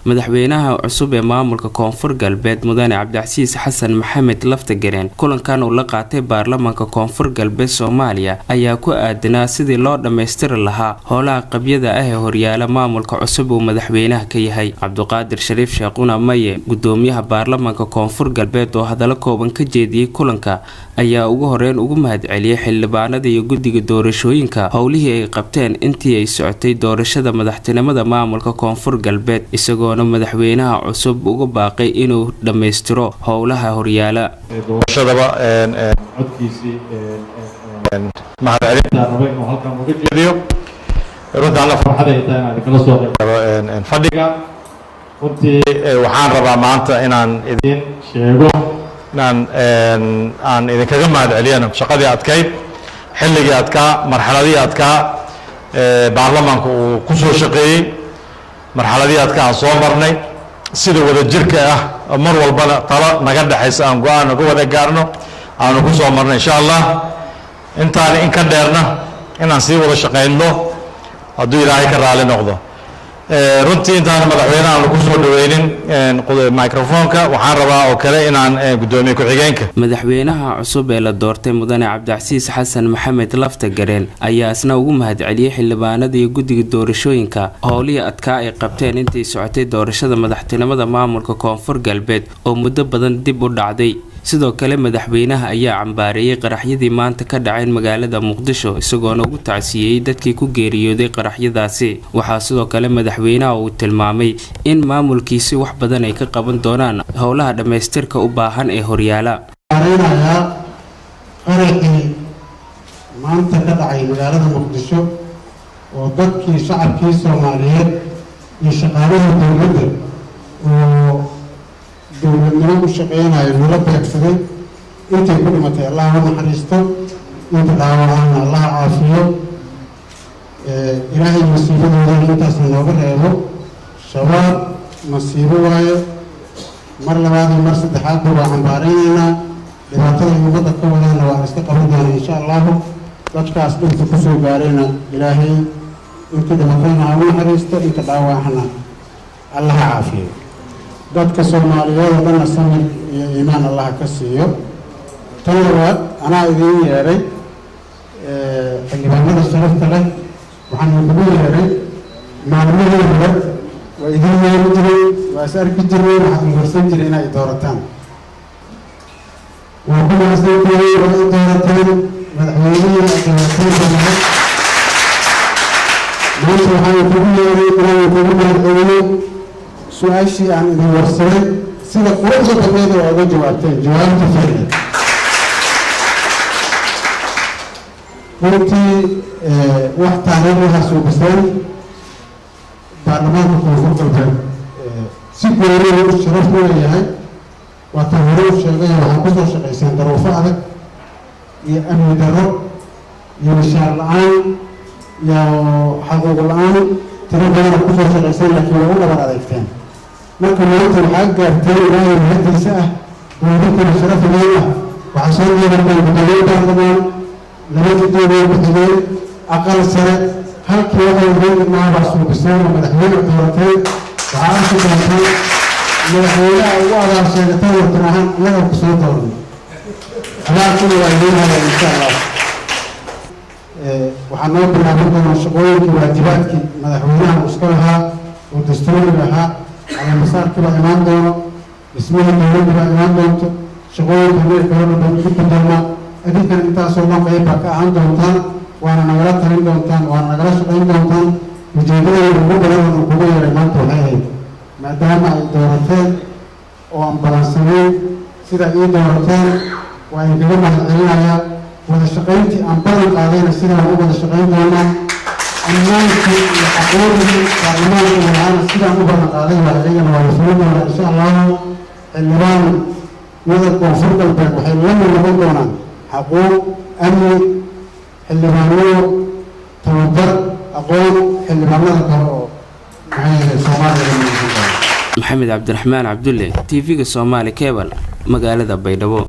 madaxweynaha cusub ee maamulka Koonfur Galbeed Mudane Cabdicasiis Xasan Maxamed Laftagareen kulankan uu la qaatay baarlamaanka Koonfur Galbeed Soomaaliya ayaa ku aadanaa sidii loo dhameystiri lahaa howlaha qabyada ah ee horyaala maamulka cusub uu madaxweynaha ka yahay Cabduqaadir Shariif Sheekuna Maye gudoomiyaha baarlamaanka Koonfur Galbeed oo hadallo kooban ka jeediyay kulanka ayaa ugu horeen ugu mahadceliyay xildhibaanada iyo guddiga doorashooyinka howlihii ay qabteen intii ay socotay doorashada madaxtinimada maamulka Koonfur Galbeed isagoona madaxweynaha cusub ugu baaqay inuu dhameystiro howlaha horyaala doorashadaba codkiisi mahadcelinta rabay oo halkan uga jeediyo runtii alla farxad ay tahay inaan kala soo qayb fadhiga runtii waxaan rabaa maanta inaan idin sheego aan idinkaga mahadceliyana shaqadii adkayd xilligii adkaa marxaladii adkaa baarlamaanka uu ku soo shaqeeyay marxaladii adkaa soo marnay sida wada jirka ah mar walbana talo naga dhaxaysa aan go'aan uga wada gaarno aanu ku soo marnay insha Allah intaan in ka dheerna inaan sii wada shaqeyno hadduu Ilaahay ka raali noqdo runtii intaan madaxweynaha aan ku soo dhaweynin microphone-ka waxaan rabaa oo kale inaan gudoomiye ku-xigeenka madaxweynaha cusub ee la doortay Mudane Cabdicasiis Xasan Maxamed Laftagareen ayaa isna ugu mahadceliyay xildhibaanada iyo guddiga doorashooyinka howlihii adkaa ay qabteen intii socotay doorashada madaxtinimada maamulka Koonfur Galbeed oo muddo badan dib u dhacday sidoo kale madaxweynaha ayaa cambaareeyay qaraxyadii maanta ka dhacay magaalada Muqdisho isagoona ugu tacsiyay dadkii ku geeriyooday qaraxyadaasi waxaa sidoo kale madaxweynaha uu tilmaamay in maamulkiisi wax badan ay ka qaban doonaan howlaha dhameystirka u baahan ee horyaala qaraxii maanta ka dhacay magaalada Muqdisho oo dadkii shacabkii Soomaaliyeed iyo shaqaalaha dowladda oo dowladnimo u shaqeynaya nala beegsaday intay ku dhimatay Allah ha naxariisto inta dhaawacana Allah caafiyo ilaahay masiibadooda intaas nooga reebo shabaab masiibo waaye mar labaad iyo mar saddexaad waa cambaareynayna dhibaatada ummadda ka wadana waa iska qaban doonaa insha Allah dadkaas dhulka ku soo gaarayna ilaahay inta dhimatayna ha naxariisto inta dhaawacana Allah caafiyo dadka Soomaaliyeed oo dhan samir iyo iimaan Allah ka siiyo tan labaad anaa idin yeeray xildhibaanada sharafta leh waxaan ugu yeeray maalmihii hore waa idin yeeri jiray waa is arki jiray waxaan horsan jiray inay doorataan waa ku mahadsantihiin waa in doorataan madaxweynihii doorataan maanta waxaan kugu yeeray inaan kugu mahadceliyo su-aashii aan idin warsaday sida quruxda badeeda oo uga jawaabteen jawaabta fadhi runtii wax taariikhaha soo biseen baarlamaanka Koonfur Galbeed si gooni u sharaf u leeyahay waa taariikh sheegay waxaan ku soo shaqeysay daruufo adag iyo amni darro iyo mishaar la'aan iyo xaquuq la'aan tiro badan ku soo shaqeysay laakiin waa u dhabar adeegteen marka maanta waxaa gaartay ilaahay mahadiisa ah dowladda sharaf leeyahay waxaa soo yeelatay gudoomiye baarlamaan laba gudoomiye ku-xigeen aqal sare halkii waxay leeyihiin baa soo biseen madaxweyne dooratay waxaa arki doontaa madaxweynaha ugu adaar sheegatay watan ahaan iyaga ku soo dooran abaarkuna waa leeyahay insha Allah waxaa noo bilaaban doonaa shaqooyinkii waajibaadkii madaxweynaha uu iska lahaa oo dastuuriga ahaa على مسار كذا إيمان دونه اسمه الدولة كذا إيمان دونه شغل كبير كهرباء بنجيب الدولة أدي كان إنت أصلاً قريبا كأن دونتان وأنا نقرأ ترين دونتان وأنا نقرأ شغلين دونتان وجيبنا يروحوا بلاد الحكومة يرمان توهاي ما دام الدورتين وأم بلاسين سيدا إيه دورتين وإن كلام العليا وإذا شغلتي أم بلاد علينا سيدا وإذا شغلين دونه الناس يحققون كلمات الآن سيدا مبارك عليه وعلينا ورسولنا إن شاء الله اللبان وذا Koonfur Galbeed waxay la noqon doonaan xaquuq amni xildhibaano tababar aqoon xildhibaanada kale oo maxay Soomaaliya Maxamed Cabdiraxmaan Cabdulle TV-ga Soomaali Cable magaalada Baydhabo